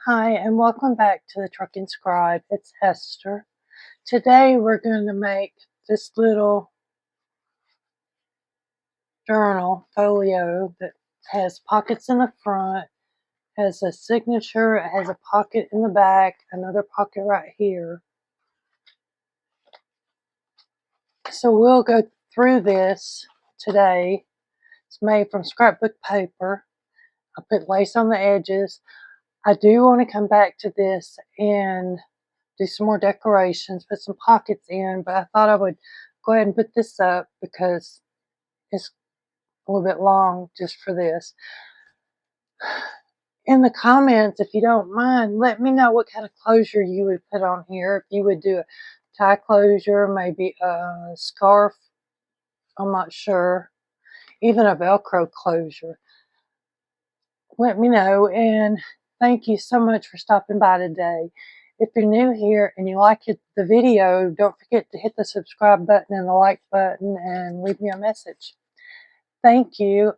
Hi, and welcome back to the Trucking Scribe. It's Hester. Today we're going to make this little journal folio that has pockets in the front, has a signature, it has a pocket in the back, another pocket right here. So we'll go through this today. It's made from scrapbook paper. I put lace on the edges. I do want to come back to this and do some more decorations, put some pockets in, but I thought I would go ahead and put this up because it's a little bit long just for this. In the comments, if you don't mind, let me know what kind of closure you would put on here. If you would do a tie closure, maybe a scarf, I'm not sure, even a Velcro closure. Let me know, and thank you so much for stopping by today. If you're new here and you like the video, don't forget to hit the subscribe button and the like button and leave me a message. Thank you.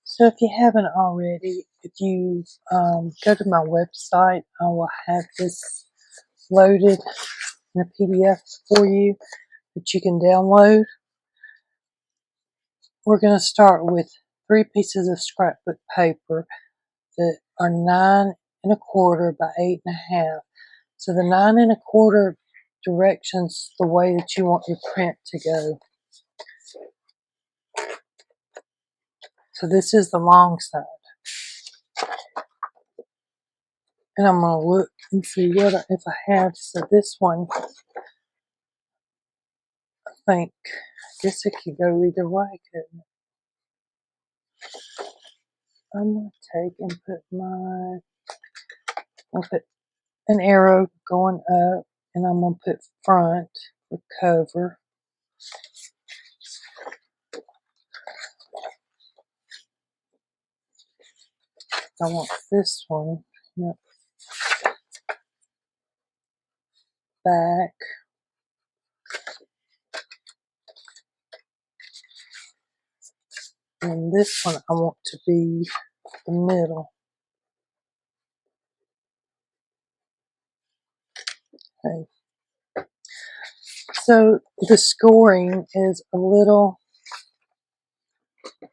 So if you haven't already, if you go to my website, I will have this loaded in a PDF for you that you can download. We're going to start with 3 pieces of scrapbook paper that are 9 1/4 by 8 1/2. So the 9 1/4 directions the way that you want your print to go. So this is the long side. And I'm going to look and see if I have. So this one, I guess it could go either way, couldn't it? I'm going to take and I'll put an arrow going up, and I'm going to put front for cover. I want this one, yep, back. And this one I want to be the middle. Okay. So the scoring is a little, I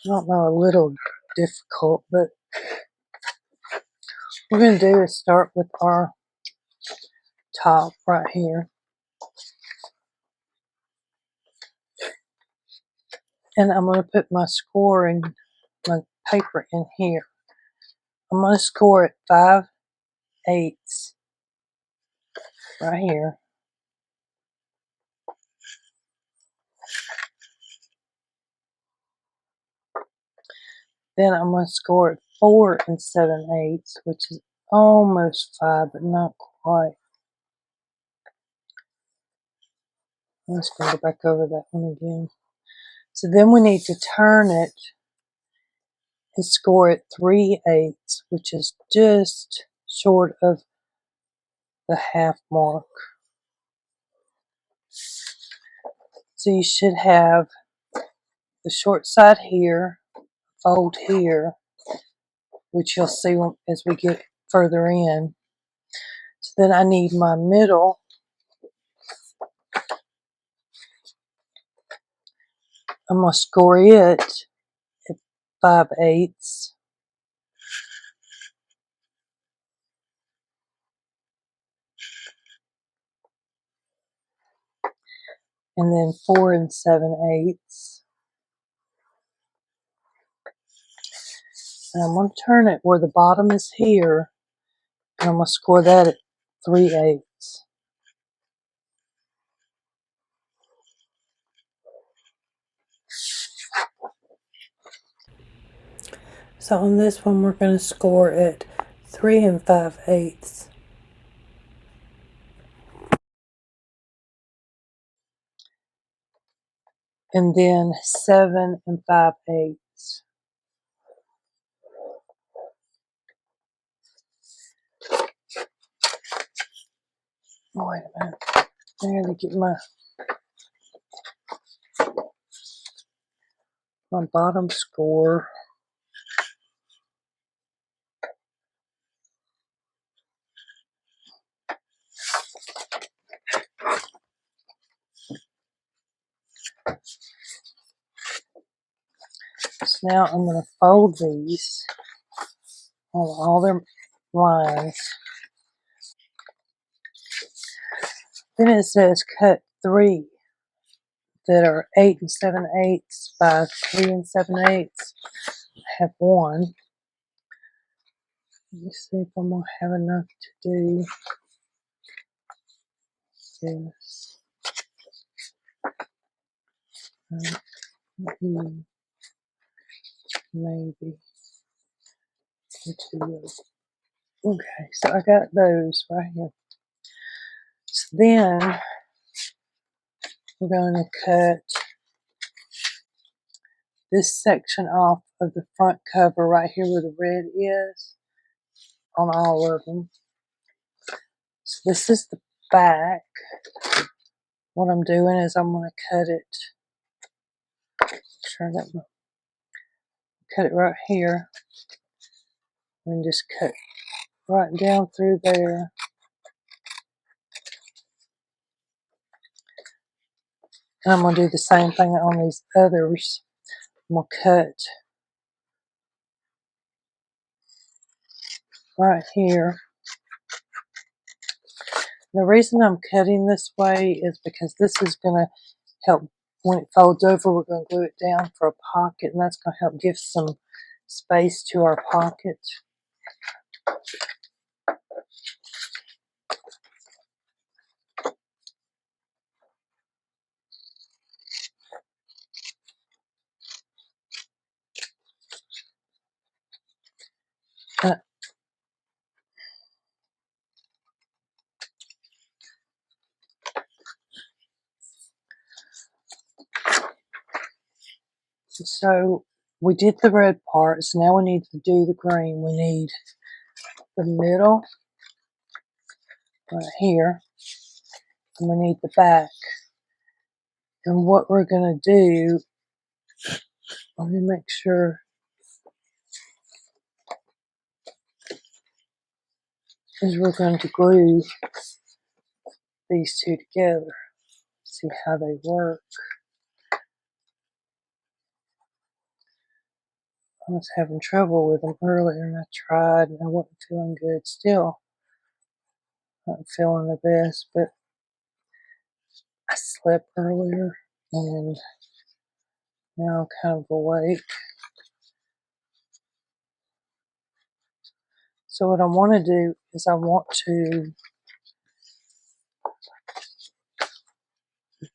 don't know, a little difficult, but what we're going to do is start with our top right here. And I'm going to put my scoring, my paper in here. I'm going to score at 5/8 right here. Then I'm going to score at 4 7/8, which is almost 5, but not quite. I'm just going to go back over that one again. So then we need to turn it and score at 3/8, which is just short of the half mark. So you should have the short side here, fold here, which you'll see as we get further in. So then I need my middle. I'm going to score it at 5/8. And then 4 7/8. And I'm going to turn it where the bottom is here, and I'm going to score that at 3/8. So on this one, we're going to score at 3 5/8. And then 7 5/8. Oh, wait a minute. I gotta get my bottom score. now I'm going to fold these on all their lines. Then it says cut 3 that are 8 7/8 by 3 7/8. I have one. Let me see if I'm going to have enough to do this. Maybe. Okay, so I got those right here. So then we're going to cut this section off of the front cover right here where the red is on all of them. So this is the back. What I'm doing is I'm going to cut it. Cut it right here and just cut right down through there. And I'm going to do the same thing on these others. I'm going to cut right here. The reason I'm cutting this way is because this is going to help, when it folds over, we're going to glue it down for a pocket, and that's going to help give some space to our pocket. So we did the red part, so now we need to do the green. We need the middle right here, and we need the back. And what we're going to do, let me make sure, is we're going to glue these two together. See how they work. I was having trouble with them earlier, and I tried, and I wasn't feeling good. Still not feeling the best, but I slept earlier, and now I'm kind of awake. So what I want to do is I want to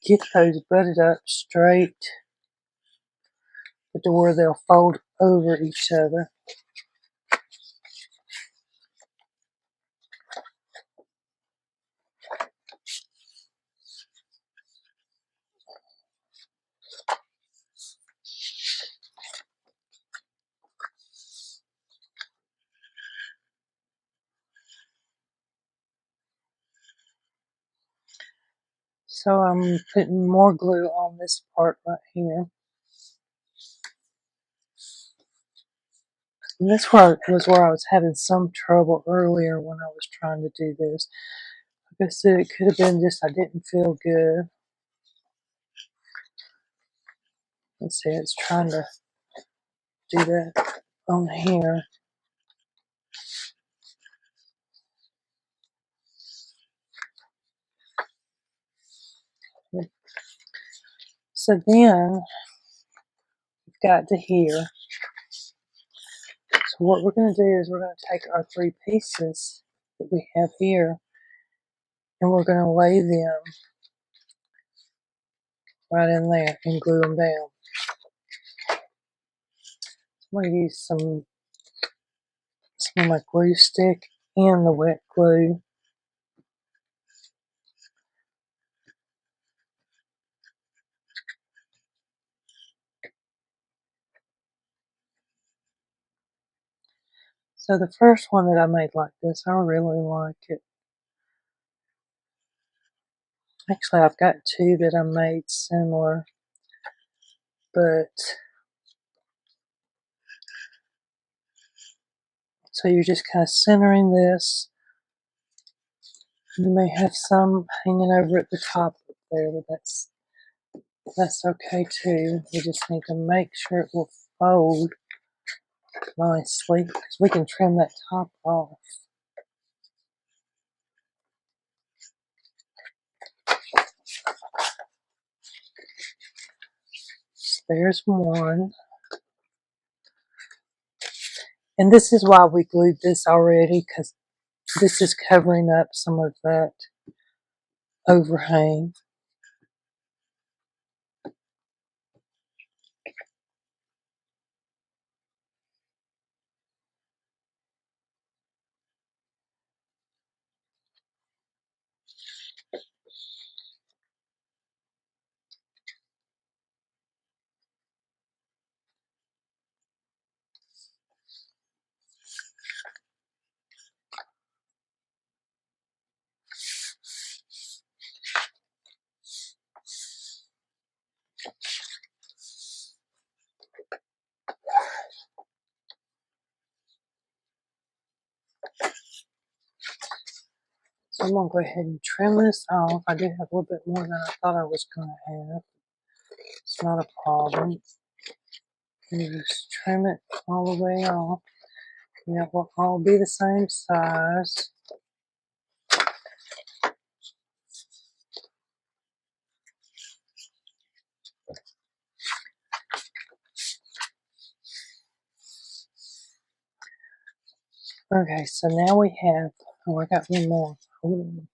get those butted up straight, but to where they'll fold over each other. So I'm putting more glue on this part right here. And this part was where I was having some trouble earlier when I was trying to do this. Like I said, it could have been just I didn't feel good. Let's see, it's trying to do that on here. So then we've got to here. So what we're going to do is we're going to take our 3 pieces that we have here, and we're going to lay them right in there and glue them down. I'm going to use some of my glue stick and the wet glue. So the first one that I made like this, I really like it. Actually, I've got 2 that I made similar, but so you're just kind of centering this. You may have some hanging over at the top up there, but that's okay too. You just need to make sure it will fold nicely because we can trim that top off. So there's one. And this is why we glued this already, because this is covering up some of that overhang. So I'm going to go ahead and trim this off. I do have a little bit more than I thought I was going to have. It's not a problem. You just trim it all the way off. And it will all be the same size. Okay, so now we have, oh, I got one more. Hold on.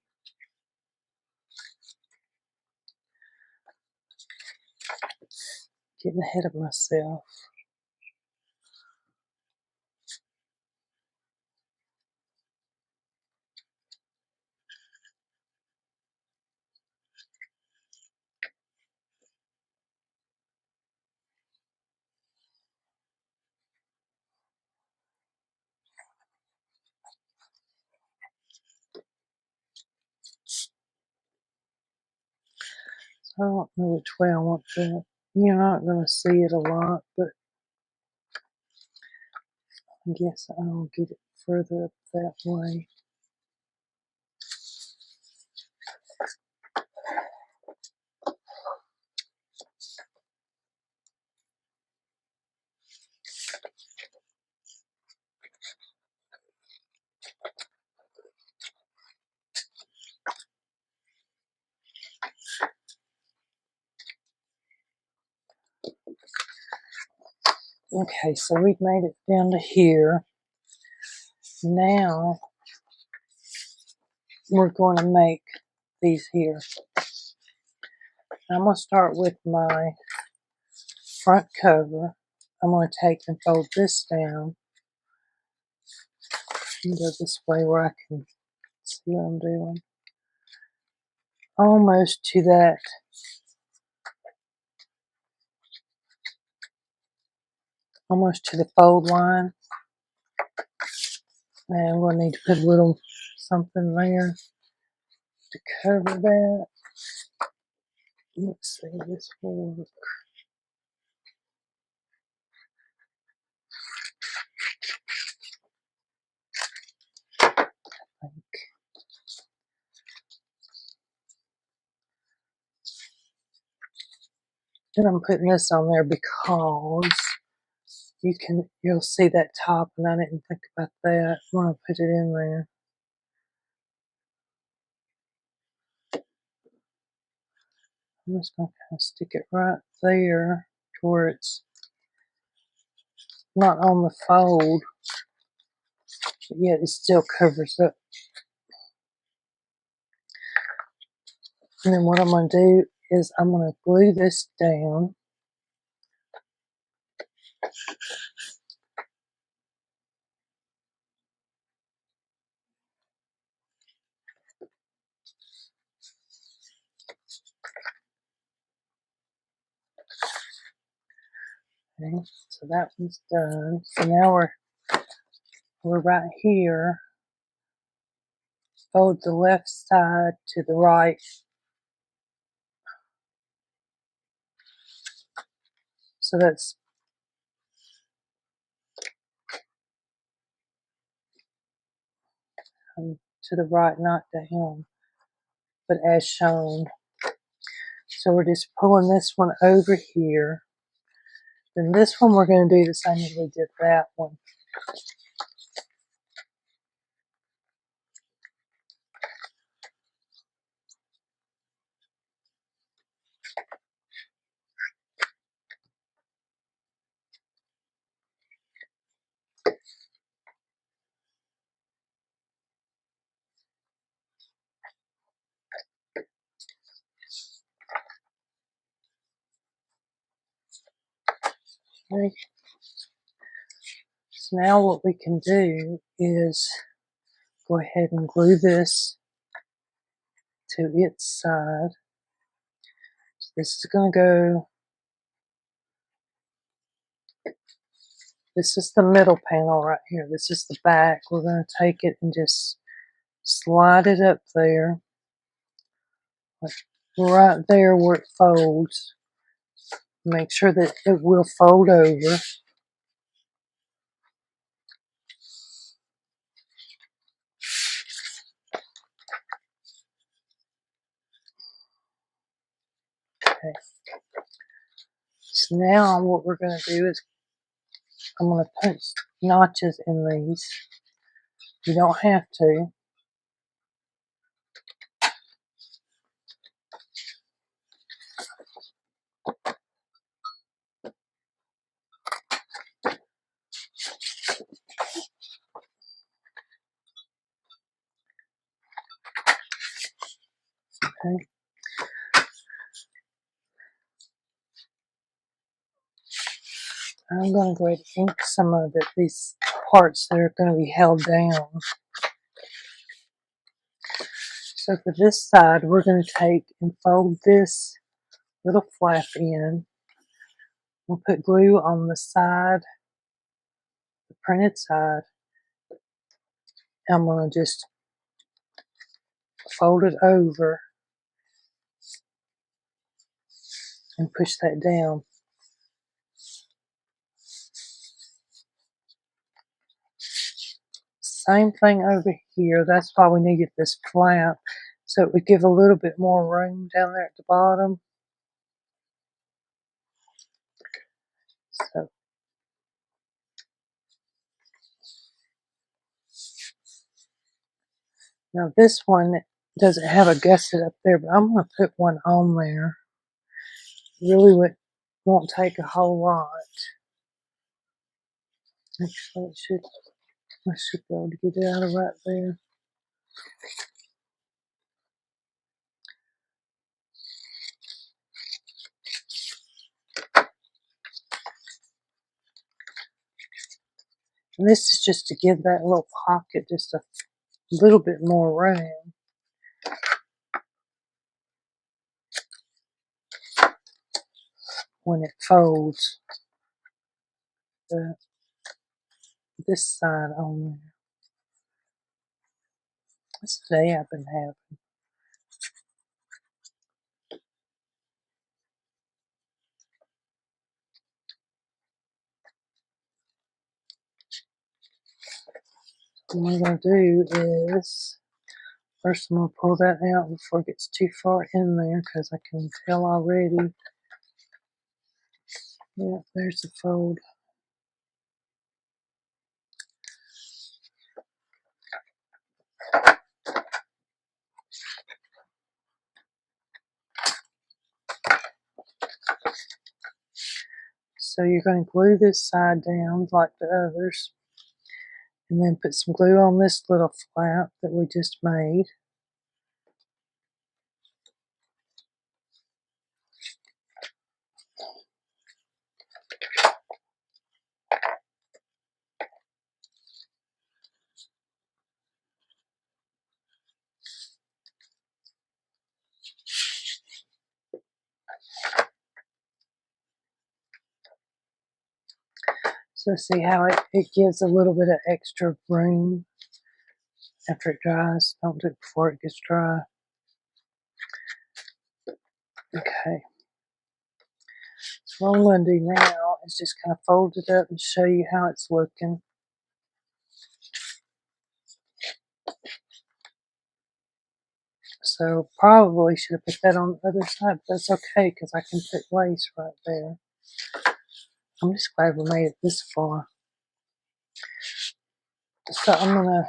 Getting ahead of myself. So I don't know which way I want that. You're not going to see it a lot, but I guess I'll get it further up that way. Okay, so we've made it down to here. Now we're going to make these here. I'm going to start with my front cover. I'm going to take and fold this down and go this way where I can see what I'm doing. Almost to that fold line. And I'm going to need to put a little something there to cover that. Let's see, this will work. I think. And I'm putting this on there because you'll see that top, and I didn't think about that when I put it in there. I'm just going to kind of stick it right there to where it's not on the fold, but yet it still covers up. And then what I'm going to do is I'm going to glue this down. Okay, so that one's done. So now we're right here. Fold the left side to the right. So that's to the right, not down, but as shown. So we're just pulling this one over here. Then this one we're going to do the same as we did that one. Okay. So now what we can do is go ahead and glue this to its side. So this is going to go, this is the middle panel right here. This is the back. We're going to take it and just slide it up there, like right there where it folds. Make sure that it will fold over. Okay. So now what we're going to do is I'm going to punch notches in these. You don't have to. Okay. I'm going to go ahead and ink some of it, these parts that are going to be held down. So for this side, we're going to take and fold this little flap in. We'll put glue on the side, the printed side. I'm going to just fold it over and push that down. Same thing over here. That's why we needed this flap, so it would give a little bit more room down there at the bottom. So now this one doesn't have a gusset up there, but I'm going to put one on there. Really won't take a whole lot. Actually, I should be able to get it out of right there. And this is just to give that little pocket just a little bit more room. When it folds this side on there. That's the day I've been having. What I'm going to do is, first I'm going to pull that out before it gets too far in there, because I can tell already. Yeah, there's the fold. So you're going to glue this side down like the others, and then put some glue on this little flap that we just made. So see how it gives a little bit of extra room after it dries. Don't do it before it gets dry. Okay. So what I'm going to do now is just kind of fold it up and show you how it's looking. So probably should have put that on the other side, but that's okay because I can put lace right there. I'm just glad we made it this far. So I'm going to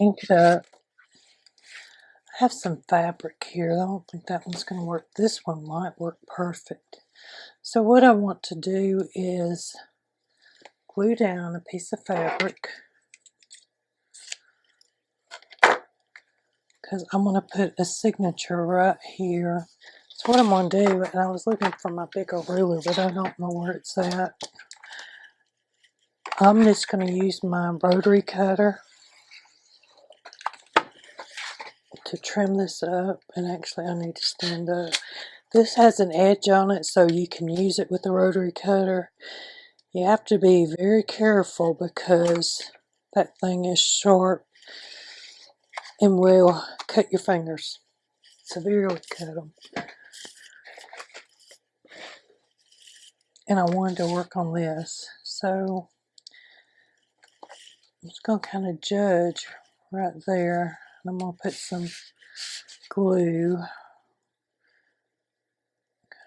ink it up. I have some fabric here. I don't think that one's going to work. This one might work perfect. So what I want to do is glue down a piece of fabric, because I'm going to put a signature right here. So what I'm going to do, and I was looking for my bigger ruler, but I don't know where it's at. I'm just going to use my rotary cutter to trim this up. And actually I need to stand up. This has an edge on it, so you can use it with a rotary cutter. You have to be very careful because that thing is sharp and will cut your fingers. Severely cut them. And I wanted to work on this, so I'm just going to kind of judge right there. And I'm going to put some glue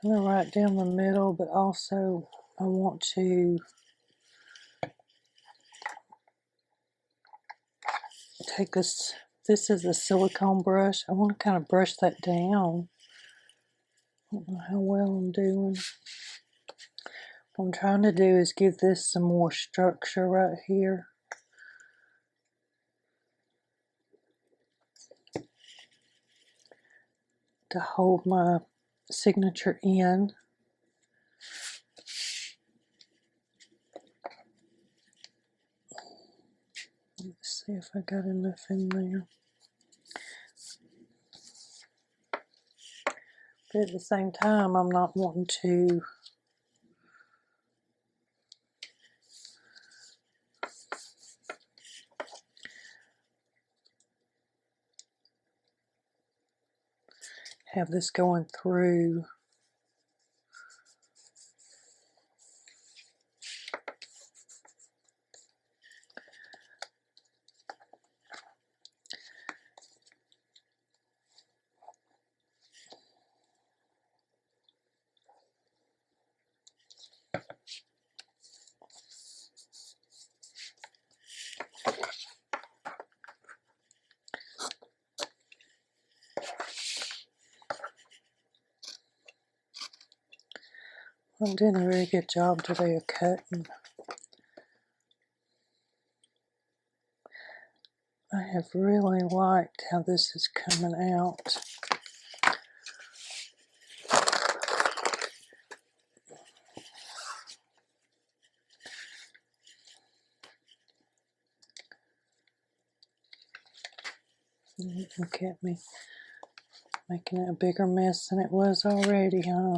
kind of right down the middle, but also I want to take this is a silicone brush. I want to kind of brush that down. I don't know how well I'm doing. What I'm trying to do is give this some more structure right here. To hold my signature in. Let's see if I got enough in there. But at the same time, I'm not wanting to have this going through. I'm doing a very good job today of cutting. I have really liked how this is coming out. Look at me making it a bigger mess than it was already, huh?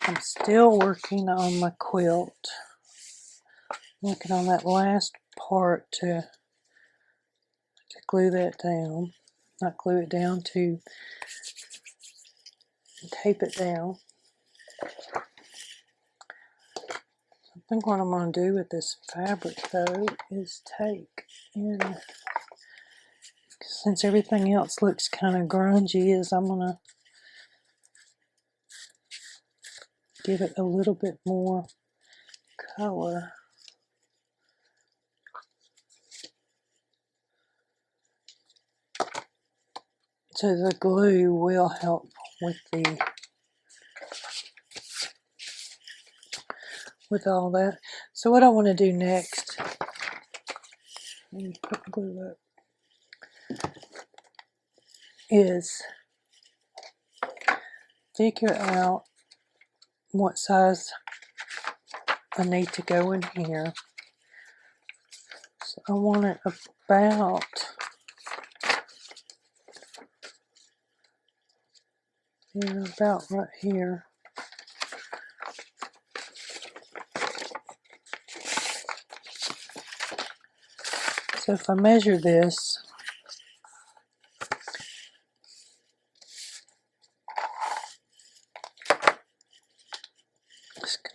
I'm still working on my quilt. Working on that last part to glue that down. Not glue it down, to tape it down. I think what I'm going to do with this fabric though is take in, since everything else looks kind of grungy, is I'm going to give it a little bit more color. So the glue will help with all that. So what I want to do next, let me put the glue up, is figure out what size I need to go in here. So I want it about right here. So if I measure this,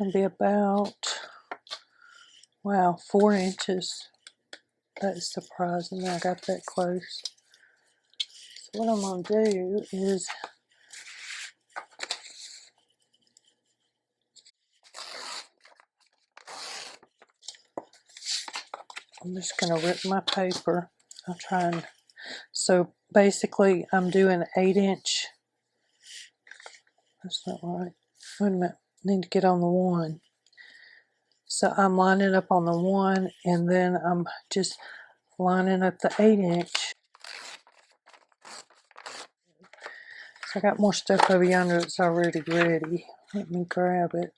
going to be about, wow, 4 inches. That is surprising that I got that close. So what I'm going to do is I'm just going to rip my paper. I'll try and, so basically I'm doing 8-inch. That's not right. Wait a minute, I need to get on the 1. So I'm lining up on the 1 and then I'm just lining up the 8-inch. So I got more stuff over yonder that's already ready. Let me grab it.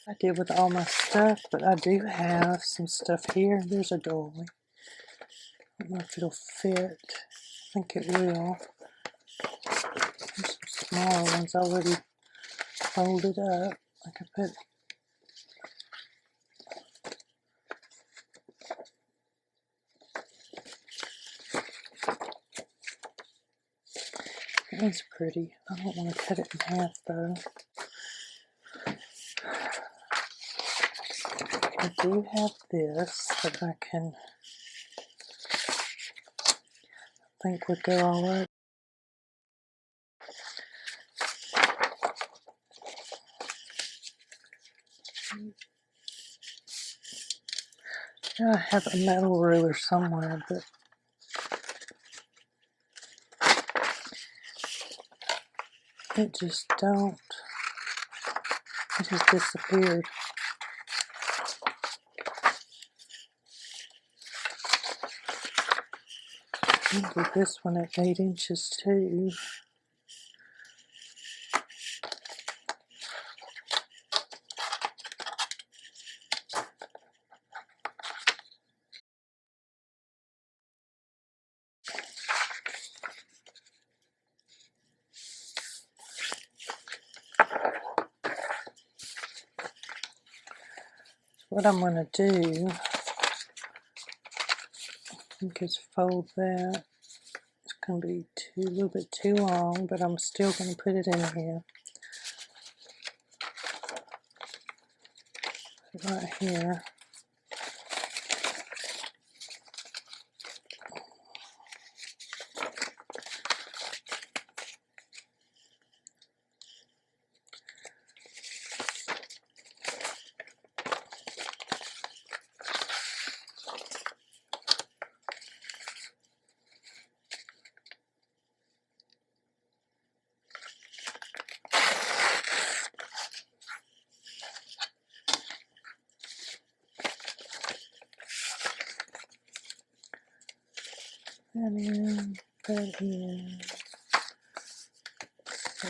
I did with all my stuff, but I do have some stuff here. There's a doily. I don't know if it'll fit. I think it will. There's some smaller ones already folded up. I can put. It's pretty. I don't want to cut it in half though. I do have this that I can, I think would go all right. I have a metal ruler somewhere, but it just don't. It just disappeared. I'll do this one at 8 inches too. What I'm going to do, I think is fold that. It's going to be a little bit too long, but I'm still going to put it in here. Put it right here. And then that in. So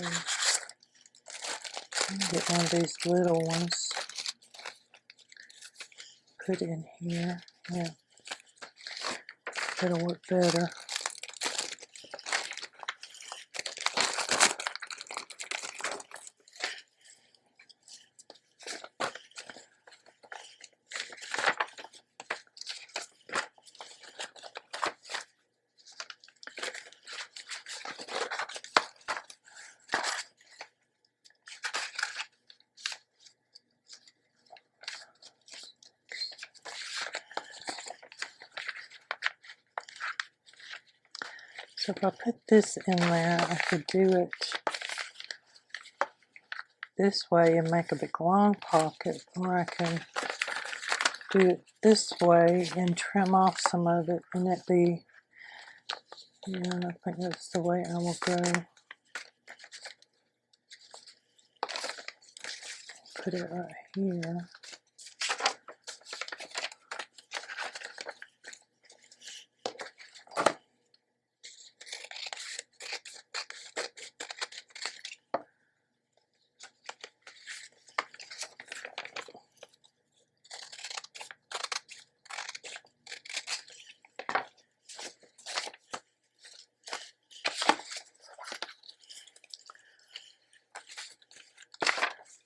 get one of these little ones. Put in here. Yeah, that'll work better. So if I put this in there, I could do it this way and make a big long pocket, or I can do it this way and trim off some of it, and it be, yeah, I think that's the way I will go. Put it right here.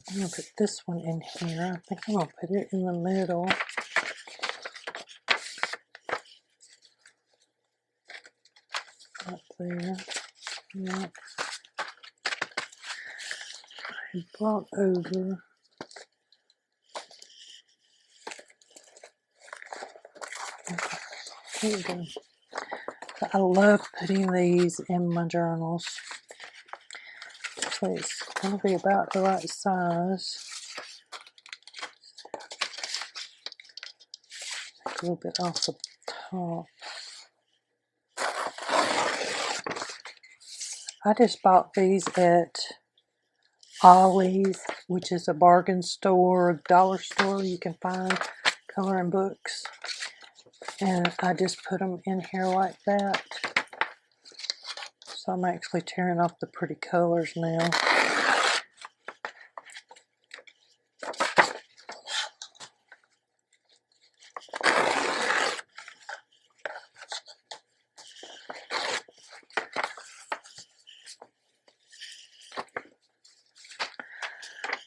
I'm going to put this one in here. I think I'm going to put it in the middle. Up there. Yeah. and brought over. Here we go. I love putting these in my journals. So it's going to be about the right size. A little bit off the top. I just bought these at Ollie's, which is a bargain store, dollar store. You can find coloring books. And I just put them in here like that. So I'm actually tearing off the pretty colors now.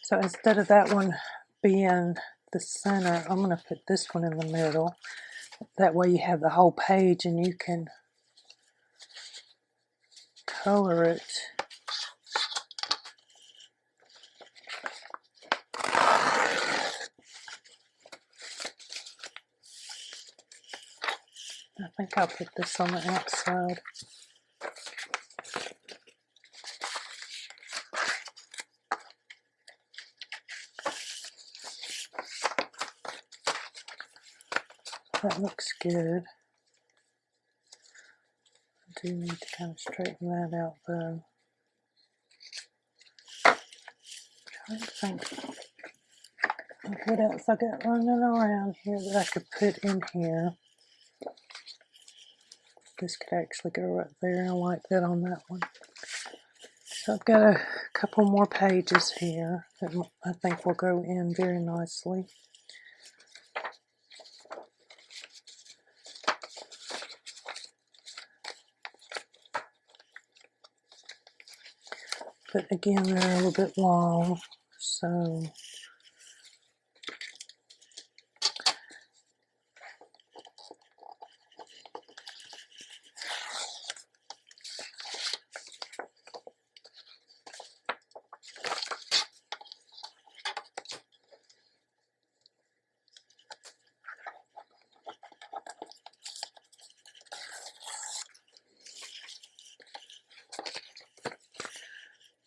So instead of that one being the center, I'm going to put this one in the middle. That way you have the whole page and you can color it. I think I'll put this on the outside. That looks good. I do need to kind of straighten that out though. I'm trying to think of what else I got running around here that I could put in here. This could actually go right there. I like that on that one. So I've got a couple more pages here that I think will go in very nicely. But again, they're a little bit long, so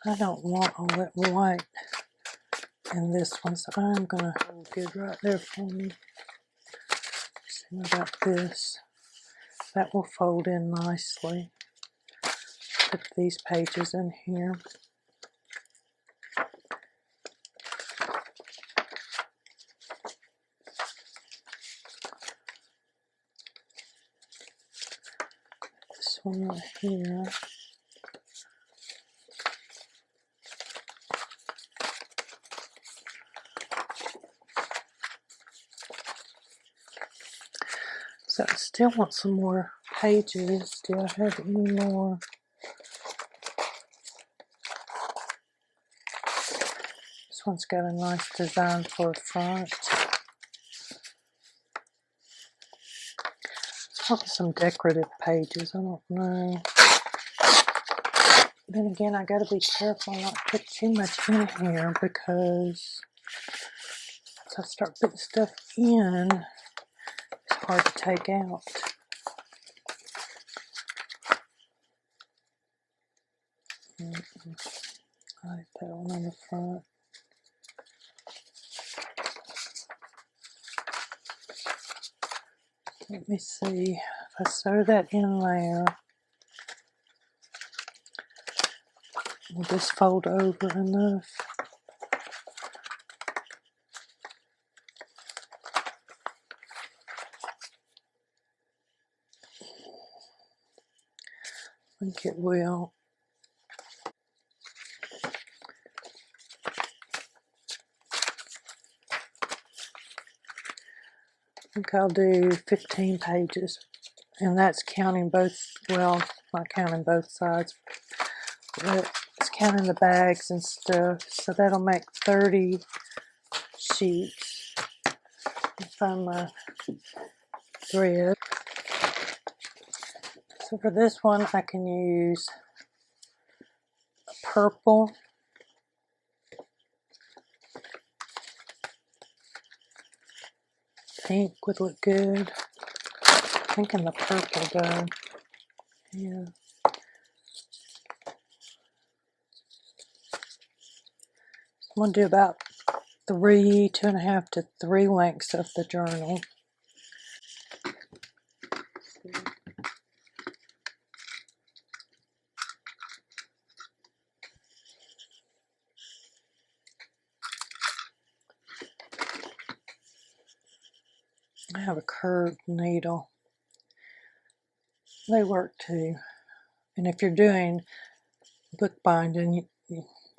I don't want all that white in this one, so I'm going to hold good right there for me. See about this. That will fold in nicely. Put these pages in here. This one right here. So I still want some more pages. Do I have any more? This one's got a nice design for a front. Probably some decorative pages, I don't know. Then again, I gotta be careful not to put too much in here because once I start putting stuff in, it's hard to take out. I like that one on the front. Let me see, if I sew that in there, will this fold over enough? I think it will. I think I'll do 15 pages, and that's counting both, well, not counting both sides, but it's counting the bags and stuff, so that'll make 30 sheets. I'll find my thread. So for this one, I can use purple, pink would look good. I'm thinking the purple though. Yeah. I'm going to do about 2.5 to 3 lengths of the journal. I have a curved needle. They work too. And if you're doing bookbinding,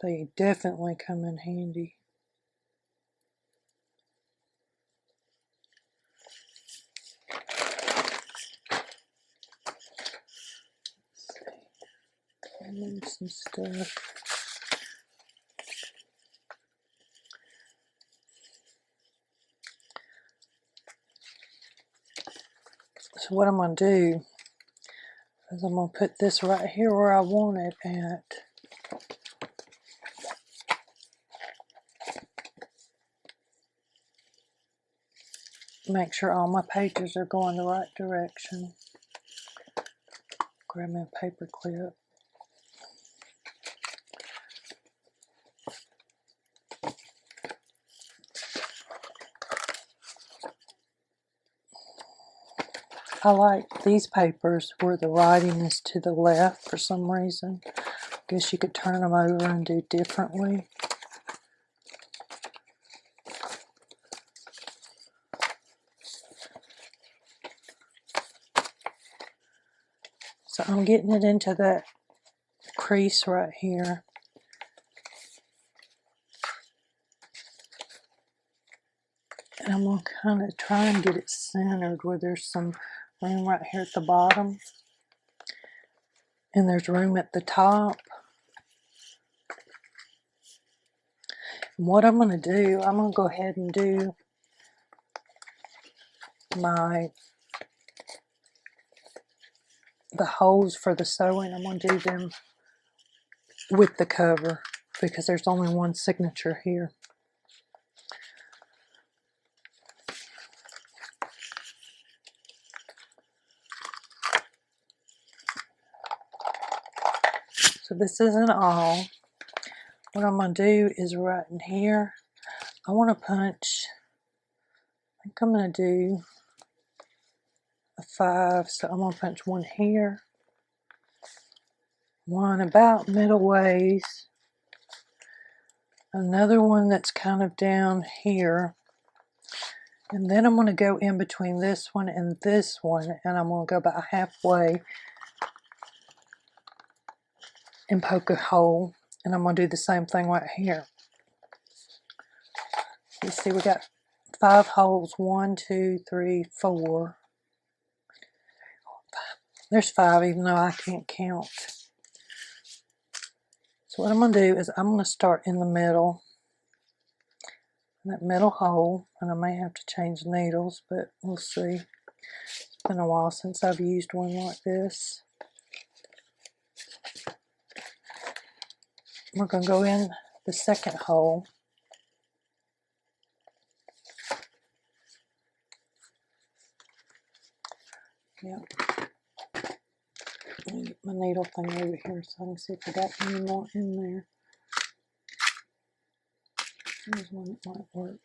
they definitely come in handy. And some stuff. So what I'm going to do is I'm going to put this right here where I want it at. Make sure all my pages are going the right direction. Grab me a paper clip. I like these papers where the writing is to the left for some reason. I guess you could turn them over and do differently. So I'm getting it into that crease right here. And I'm going to kind of try and get it centered where there's some room right here at the bottom. And there's room at the top. And what I'm going to do, I'm going to go ahead and do the holes for the sewing. I'm going to do them with the cover because there's only one signature here. So this isn't all. What I'm going to do is right in here, I want to punch, I think I'm going to do a 5, so I'm going to punch one here, one about middle ways, another one that's kind of down here, and then I'm going to go in between this one and this one, and I'm going to go about halfway and poke a hole, and I'm going to do the same thing right here. You see we got 5 holes, 1, 2, 3, 4. There's 5 even though I can't count. So what I'm going to do is I'm going to start in the middle, in that middle hole, and I may have to change needles, but we'll see. It's been a while since I've used one like this. We're going to go in the second hole. Yep. Let me get my needle thing over here so I can see if I got any more in there. There's one that might work.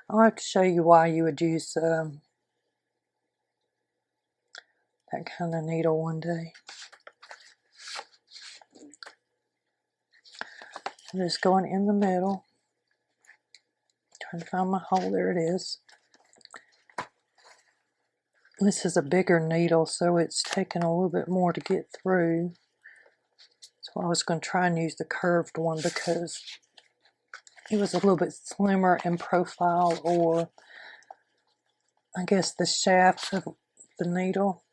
I'll have to show you why you would use that kind of needle one day. I'm just going in the middle, trying to find my hole. There it is. This is a bigger needle, so it's taking a little bit more to get through. So I was going to try and use the curved one because it was a little bit slimmer in profile, or I guess the shaft of the needle.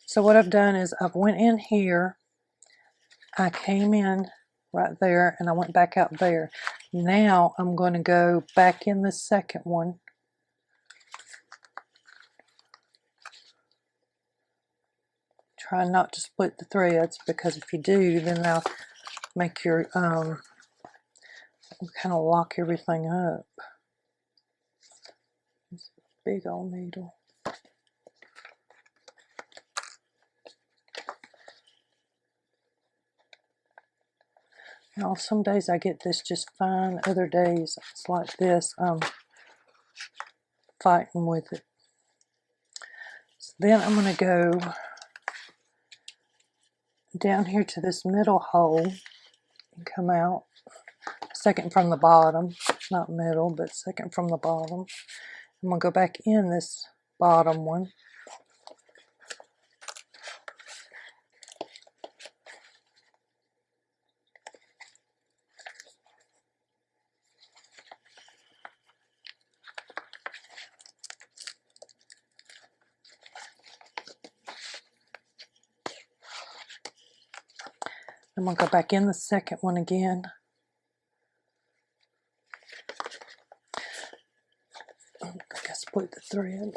So what I've done is I've went in here, I came in right there, and I went back out there. Now I'm going to go back in the second one. Try not to split the threads, because if you do, then they'll make your, kind of lock everything up. It's a big old needle. Now, some days I get this just fine. Other days it's like this. I'm fighting with it. So then I'm going to go down here to this middle hole and come out second from the bottom. Not middle, but second from the bottom. I'm going to go back in this bottom one. I'm going to go back in the second one again. I think I split the thread.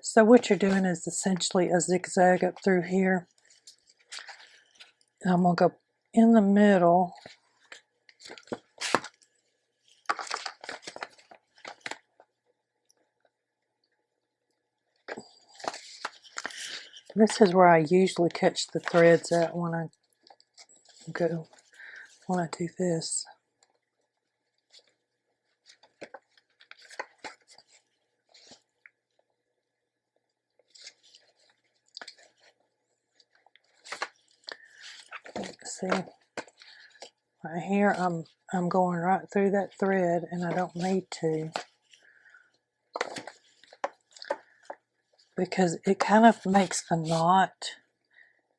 So what you're doing is essentially a zigzag up through here. And I'm going to go in the middle. This is where I usually catch the threads at when I do this. See, right here I'm going right through that thread, and I don't need to, because it kind of makes a knot,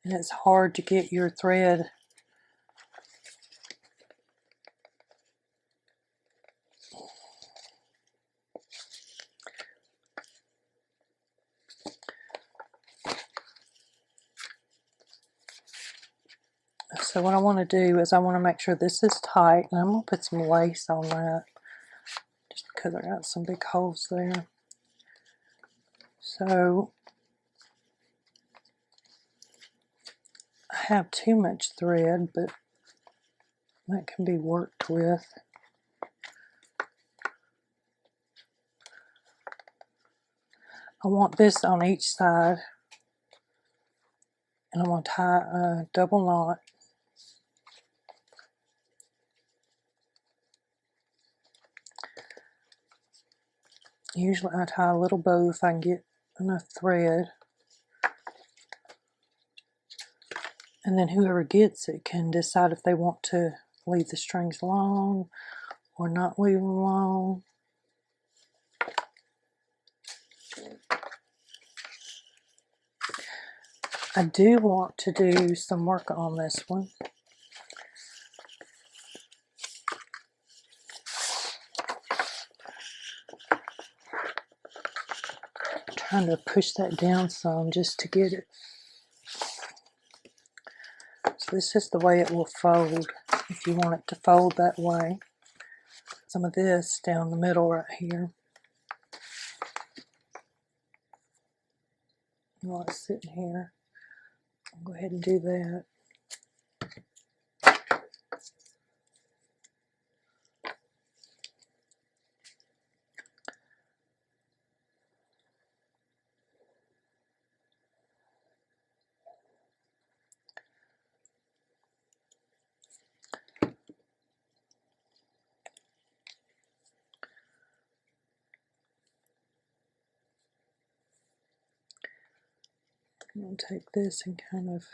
and it's hard to get your thread So what I want to do is I want to make sure this is tight, and I'm going to put some lace on that just because I got some big holes there. So I have too much thread, but that can be worked with. I want this on each side, and I'm going to tie a double knot. Usually I tie a little bow if I can get enough thread. And then whoever gets it can decide if they want to leave the strings long or not leave them long. I do want to do some work on this one. I'm trying to push that down some just to get it. So this is the way it will fold if you want it to fold that way. Some of this down the middle right here. While it's sitting here, I'll go ahead and do that. I'm going to take this and kind of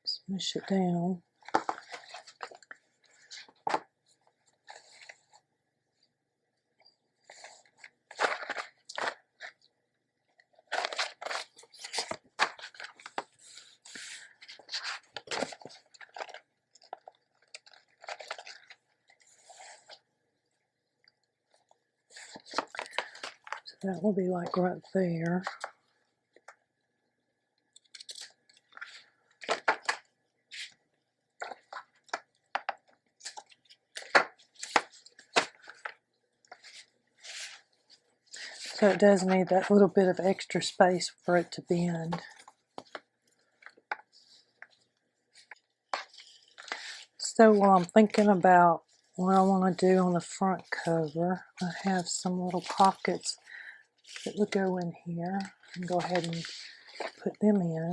smush it down. So that will be like right there. So it does need that little bit of extra space for it to bend. So while I'm thinking about what I want to do on the front cover, I have some little pockets that would go in here. And go ahead and put them in.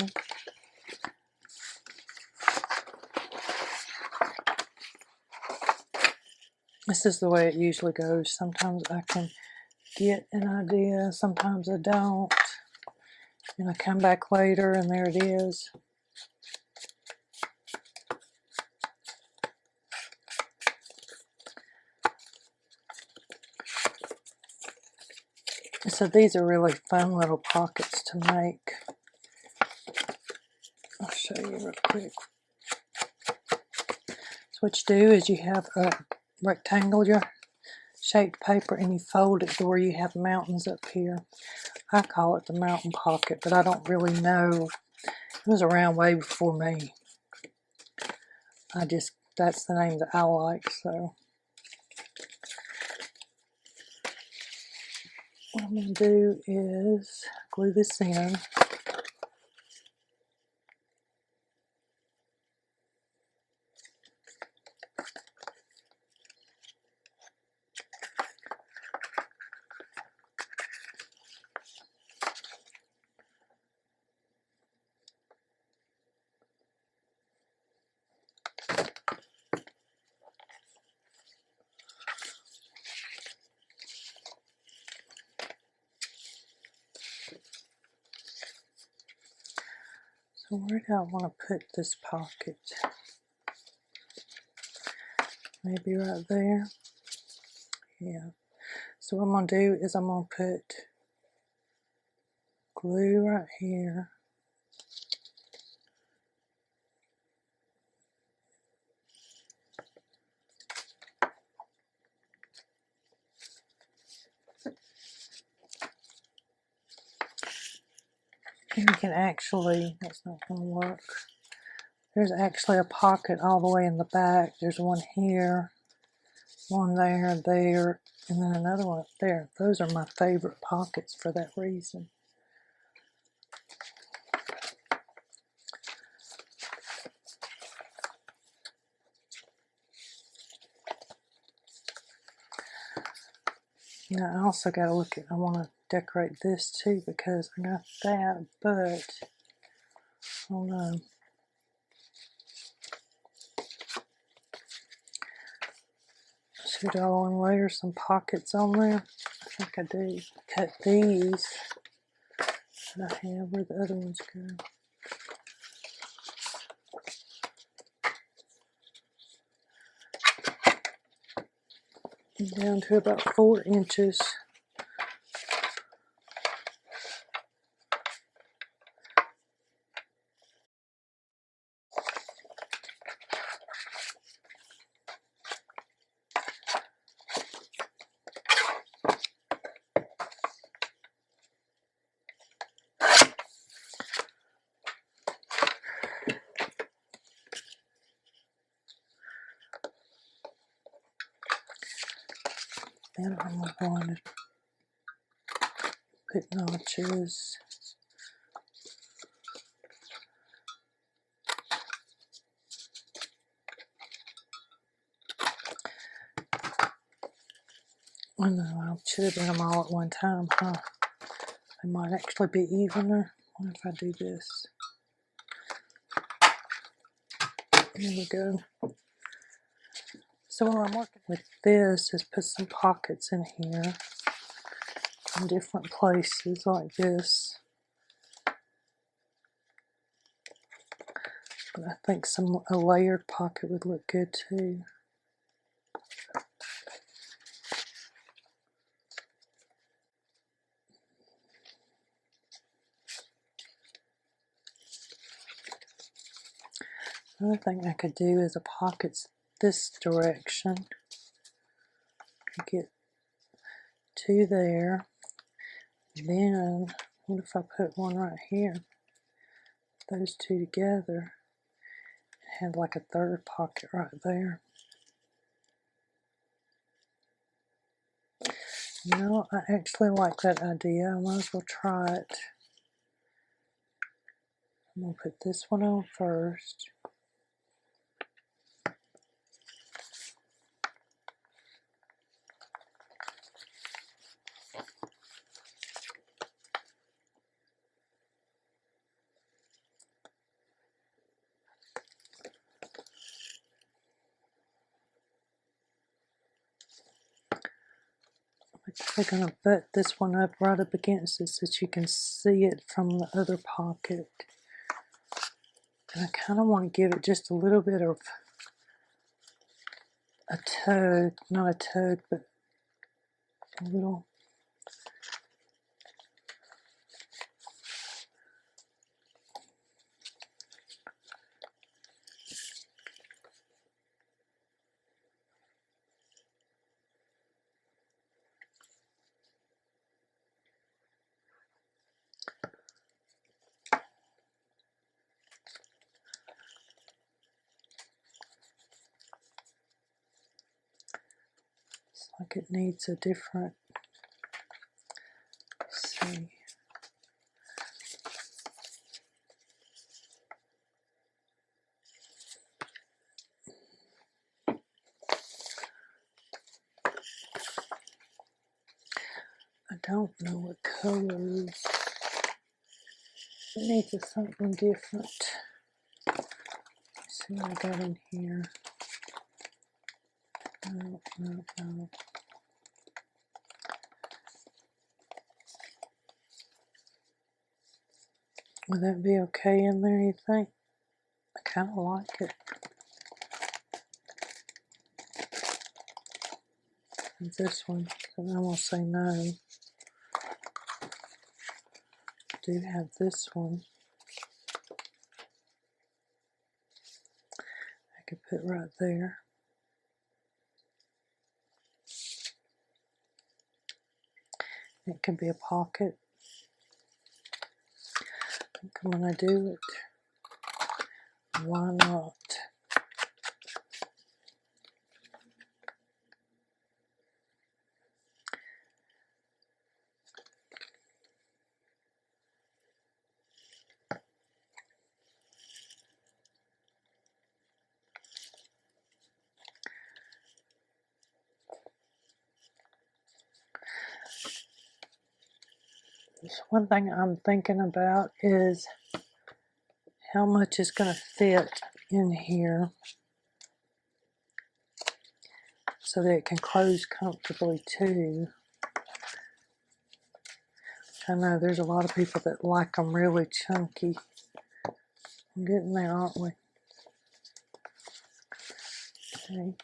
This is the way it usually goes. Sometimes I can get an idea, sometimes I don't. And I come back later and there it is. So these are really fun little pockets to make. I'll show you real quick. So what you do is you have a rectangular shaped paper and you fold it to where you have mountains up here. I call it the mountain pocket, but I don't really know. It was around way before me. That's the name that I like, so. What I'm going to do is glue this in. So where do I want to put this pocket? Maybe right there. Yeah. So what I'm going to do is I'm going to put glue right here. And you can actually, that's not going to work. There's actually a pocket all the way in the back. There's one here, one there, there, and then another one up there. Those are my favorite pockets for that reason. Now I also got to look at, I want to decorate this too because I got that, but I don't know. Should I want to layer some pockets on there? I think I do. Cut these that I have where the other ones go. And down to about 4 inches. Then I'm going to put notches. I know I should have done them all at one time, huh? They might actually be evener. What if I do this? There we go. So what I'm working with this is put some pockets in here in different places like this. But I think a layered pocket would look good too. Another thing I could do is a pockets this direction. Get 2 there. Then what if I put one right here? Those 2 together. Had like a 3rd pocket right there. You know, I actually like that idea. I might as well try it. I'm going to put this one on first. We're going to butt this one up right up against it so that you can see it from the other pocket. And I kind of want to give it just a little bit of a tug, not a tug, but a little. It's like it needs a different, let's see. I don't know what colors. It needs something different. Let's see what I got in here. No. Would that be okay in there, you think? I kind of like it. And this one, and I'm going to say no. I do have this one. I could put right there. It could be a pocket. I think I'm going to do it. Why not? There's one thing I'm thinking about is how much is going to fit in here so that it can close comfortably too. I know there's a lot of people that like them really chunky. We're getting there, aren't we? Okay.